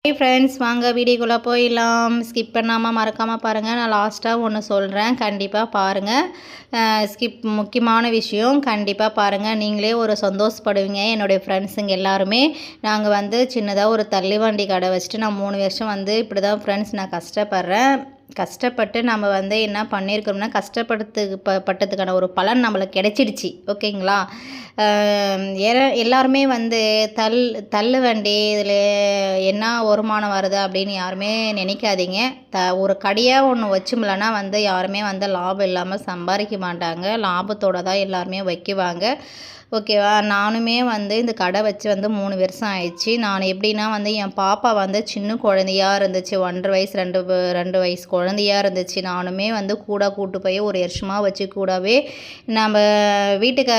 Hi friends, வாங்க வீடியோக்குள்ளே போயிடலாம். ஸ்கிப் பண்ணாமல் மறக்காமல் பாருங்கள். நான் லாஸ்ட்டாக ஒன்று சொல்கிறேன், கண்டிப்பாக பாருங்கள். முக்கியமான விஷயம், கண்டிப்பாக பாருங்கள். நீங்களே ஒரு சந்தோஷப்படுவீங்க. என்னுடைய ஃப்ரெண்ட்ஸுங்க எல்லாருமே நாங்கள் சின்னதாக ஒரு தள்ளுவண்டி கடை வச்சுட்டு நான் 3 வருஷம் இப்படி தான் ஃப்ரெண்ட்ஸ் நான் கஷ்டப்படுறேன். கஷ்டப்பட்டு நம்ம என்ன பண்ணியிருக்கோம்னா பட்டதுக்கான ஒரு பலன் நம்மளுக்கு கிடைச்சிடுச்சு. ஓகேங்களா? எல்லாருமே தள்ளு வண்டி இதில் என்ன வருமானம் வருது அப்படின்னு யாருமே நினைக்காதீங்க. ஒரு கடையாக ஒன்று வச்சோம்லன்னா யாருமே லாபம் இல்லாமல் சம்பாதிக்க மாட்டாங்க. லாபத்தோடு தான் எல்லாருமே வைக்குவாங்க. ஓகேவா? நானுமே இந்த கடை வச்சு 3 வருஷம் ஆயிடுச்சு. நான் எப்படின்னா என் பாப்பா சின்ன குழந்தையாக இருந்துச்சு. 1.5 வயசு 2 வயசு குழந்தையாக இருந்துச்சு. நானுமே கூட கூட்டு போய் ஒரு வருஷமாக வச்சு கூடவே நம்ம வீட்டுக்கு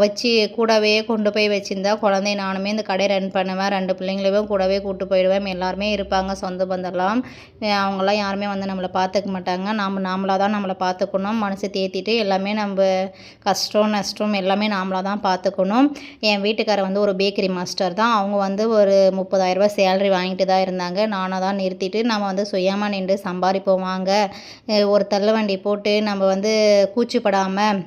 வச்சு கூடவே கொண்டு போய் வச்சுருந்தா குழந்தைய நானுமே இந்த கடை ரன் பண்ணுவேன். 2 பிள்ளைங்களையும் கூடவே கூட்டு போயிடுவேன். எல்லாருமே இருப்பாங்க சொந்த பந்தம்லாம். அவங்களாம் யாருமே நம்மளை பார்த்துக்க மாட்டாங்க. நாமளாக தான் நம்மளை பார்த்துக்கணும். மனசை தேத்திட்டு எல்லாமே நம்ம கஷ்டம் நஷ்டம் எல்லாமே நாமளாக தான் பார்த்துக்கணும். என் வீட்டுக்காரர் ஒரு பேக்கரி மாஸ்டர் தான். அவங்க ஒரு 30,000 ரூபாய் சேலரி வாங்கிட்டு தான் இருந்தாங்க. நானாக தான் நிறுத்திட்டு நம்ம சுயமாக நின்று சம்பாதிப்போம் வாங்க, ஒரு தள்ளுவண்டி போட்டு நம்ம கூச்சிப்படாமல்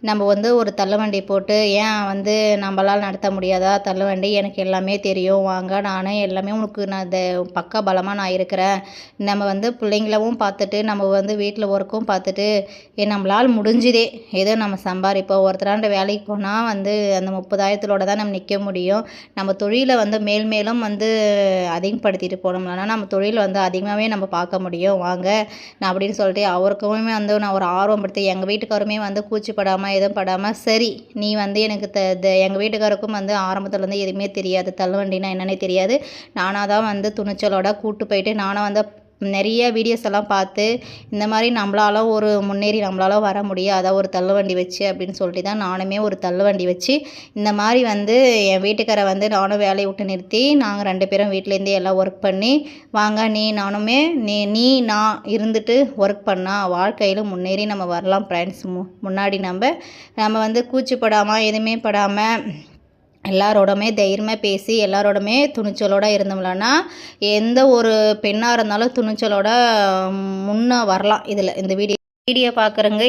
நம்ம ஒரு தள்ளுவண்டி போட்டு ஏன் நம்மளால் நடத்த முடியாதா தள்ளுவண்டி? எனக்கு எல்லாமே தெரியும் வாங்க, நானே எல்லாமே உனக்கு நான் இந்த பக்கா பலமாக நான் இருக்கிறேன். நம்ம பிள்ளைங்களவும் பார்த்துட்டு நம்ம வீட்டில் ஒர்க்கும் பார்த்துட்டு நம்மளால் முடிஞ்சுதே ஏதோ நம்ம சம்பாதிப்போம். ஒருத்தராண்ட வேலைக்கு போனால் அந்த 30,000 தான் நம்ம நிற்க முடியும். நம்ம தொழிலை மேலும் அதிகப்படுத்திட்டு போனோம்னா நம்ம தொழில் அதிகமாகவே நம்ம பார்க்க முடியும் வாங்க நான் அப்படின்னு சொல்லிட்டு அவருக்குமே நான் ஒரு ஆர்வப்படுத்தி எங்கள் வீட்டுக்காருமே கூச்சிப்படாமல் எதுவும் படாமல் சரி நீ எனக்கு எங்கள் வீட்டுக்காருக்கும் ஆரம்பத்தில் எதுவுமே தெரியாது, தள்ளுவண்டினா என்னன்னே தெரியாது. நானாக தான் துணிச்சலோட கூட்டு போயிட்டு நானும் நிறைய வீடியோஸ் எல்லாம் பார்த்து இந்த மாதிரி நம்மளால ஒரு முன்னேறி நம்மளால வர முடியும், அதான் ஒரு தள்ளுவண்டி வச்சு அப்படின்னு சொல்லிட்டு தான் நானுமே ஒரு தள்ளுவண்டி வச்சு இந்த மாதிரி என் வீட்டுக்காரை நானும் வேலையை விட்டு நிறுத்தி நாங்கள் 2 பேரும் வீட்டிலேருந்தே எல்லாம் ஒர்க் பண்ணி வாங்க நானுமே நீ நான் இருந்துட்டு ஒர்க் பண்ணால் வாழ்க்கையில் முன்னேறி நம்ம வரலாம் ஃப்ரெண்ட்ஸ். முன்னாடி நம்ம கூச்சிப்படாமல் எதுவுமே படாமல் எல்லாரோடமே தைரியமாக பேசி எல்லாரோடமே துணிச்சலோடு இருந்தோம்லன்னா எந்த ஒரு பெண்ணாக இருந்தாலும் துணிச்சலோட முன்னே வரலாம். இந்த வீடியோ பார்க்குறவங்க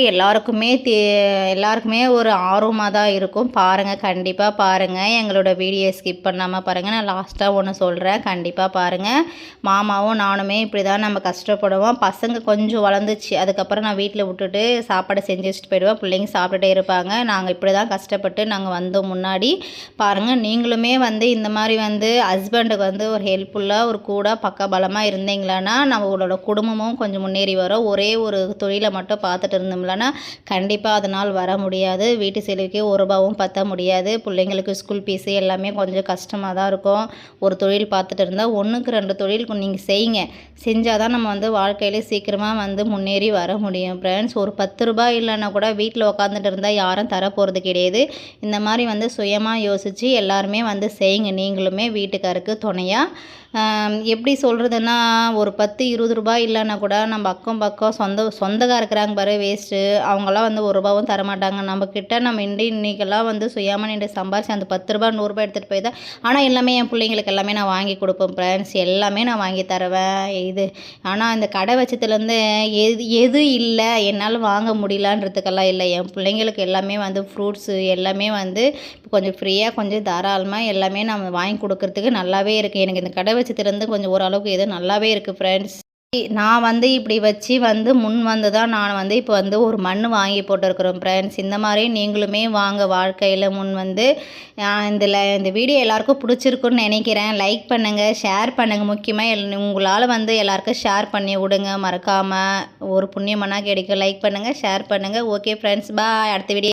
எல்லாருக்குமே ஒரு ஆர்வமாக தான் இருக்கும். பாருங்கள், கண்டிப்பாக பாருங்கள். எங்களோட வீடியோ ஸ்கிப் பண்ணாமல் பாருங்கள். நான் லாஸ்ட்டாக ஒன்று சொல்கிறேன், கண்டிப்பாக பாருங்கள். மாமாவும் நானுமே இப்படி தான் நம்ம கஷ்டப்படுவோம். பசங்க கொஞ்சம் வளர்ந்துச்சு, அதுக்கப்புறம் நான் வீட்டில் விட்டுட்டு சாப்பாடு செஞ்சு வச்சுட்டு போயிடுவேன். பிள்ளைங்க சாப்பிட்டுட்டே இருப்பாங்க. நாங்கள் இப்படி தான் கஷ்டப்பட்டு நாங்கள் வந்தோம் முன்னாடி. பாருங்கள், நீங்களுமே இந்த மாதிரி ஹஸ்பண்டுக்கு ஒரு ஹெல்ப்ஃபுல்லாக ஒரு கூட பக்கபலமாக இருந்தீங்களான்னா நம்மளோட குடும்பமும் கொஞ்சம் முன்னேறி வரும். ஒரே ஒரு தொழிலை மட்டும் பார்த்துட்டு இருந்தோம்லன்னா கண்டிப்பாக அதனால் வர முடியாது. வீட்டு செலவுக்கே 1 ரூபாவும் பற்ற முடியாது. பிள்ளைங்களுக்கு ஸ்கூல் ஃபீஸு எல்லாமே கொஞ்சம் கஷ்டமாக தான் இருக்கும். ஒரு தொழில் பார்த்துட்டு இருந்தால் 1க்கு 2 தொழில் நீங்கள் செய்யுங்க. செஞ்சால் தான் நம்ம வாழ்க்கையிலே சீக்கிரமாக முன்னேறி வர முடியும் ஃப்ரெண்ட்ஸ். ஒரு 10 ரூபாய் இல்லைன்னா கூட வீட்டில் உட்காந்துட்டு இருந்தால் யாரும் தரப்போகிறது கிடையாது. இந்த மாதிரி சுயமாக யோசித்து எல்லாருமே செய்யுங்க. நீங்களுமே வீட்டுக்காருக்கு துணையாக எப்படி சொல்கிறதுன்னா ஒரு 10-20 ரூபாய் இல்லைன்னா கூட நம்ம அக்கம் பக்கம் சொந்தக்கார இருக்கிறாங்க பாரு வேஸ்ட்டு, அவங்களாம் 1 ரூபாவும் தரமாட்டாங்க நம்மக்கிட்ட. நம்ம இன்றைக்கெல்லாம் சுயமாக நின்று சம்பாரிச்சு அந்த 10 ரூபாய் 100 ரூபாய் எடுத்துகிட்டு போய் தான். ஆனால் எல்லாமே என் பிள்ளைங்களுக்கு எல்லாமே நான் வாங்கி கொடுப்பேன் ஃப்ரெண்ட்ஸ். எல்லாமே நான் வாங்கி தருவேன். ஆனால் இந்த கடை வச்சத்துலேருந்து எது இல்லை என்னால் வாங்க முடியலான்றதுக்கெல்லாம் இல்லை. என் பிள்ளைங்களுக்கு எல்லாமே ஃப்ரூட்ஸு எல்லாமே கொஞ்சம் ஃப்ரீயாக கொஞ்சம் தாராளமாக எல்லாமே நம்ம வாங்கி கொடுக்குறதுக்கு நல்லாவே இருக்குது. எனக்கு இந்த கடை வச்சத்துலேருந்து கொஞ்சம் ஓரளவுக்கு எது நல்லாவே இருக்குது ஃப்ரெண்ட்ஸ். நான் இப்படி வச்சு முன் தான் நான் இப்போ ஒரு மண் வாங்கி போட்டிருக்கிறோம் ஃப்ரெண்ட்ஸ். இந்த மாதிரி நீங்களுமே வாங்க வாழ்க்கையில் முன் இந்த வீடியோ எல்லாருக்கும் பிடிச்சிருக்குன்னு நினைக்கிறேன். லைக் பண்ணுங்கள், ஷேர் பண்ணுங்கள். முக்கியமாக உங்களால் எல்லாருக்கும் ஷேர் பண்ணி விடுங்க. மறக்காமல் ஒரு புண்ணியமனா கிடைக்கும். லைக் பண்ணுங்கள், ஷேர் பண்ணுங்கள். ஓகே ஃப்ரெண்ட்ஸ், பாய். அடுத்த வீடியோ